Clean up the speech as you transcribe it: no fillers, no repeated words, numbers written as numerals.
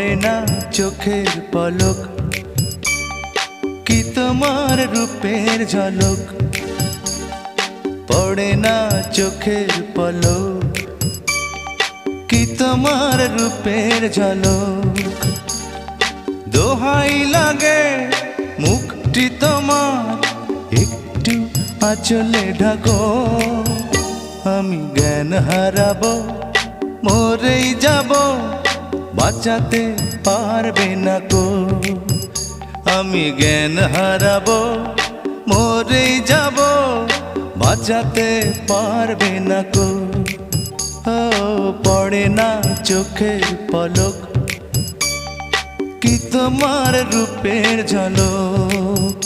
পড়ে না চোখের পলক, কি তোমার রূপের ঝলক। পড়ে না চোখের পলক, কি তোমার রূপের ঝলক। দোহাই লাগে মুখটি তোমার, একটু আঁচলে ঢাকো। আমি জ্ঞান হারাবো, মরেই যাব, বাঁচাতে পারবে না কো। আমি জ্ঞান হারাবো, মরেই যাব, বাঁচাতে পারবে না কো। ও পড়ে না চোখের পলক, কি তোমার রূপের ঝলক।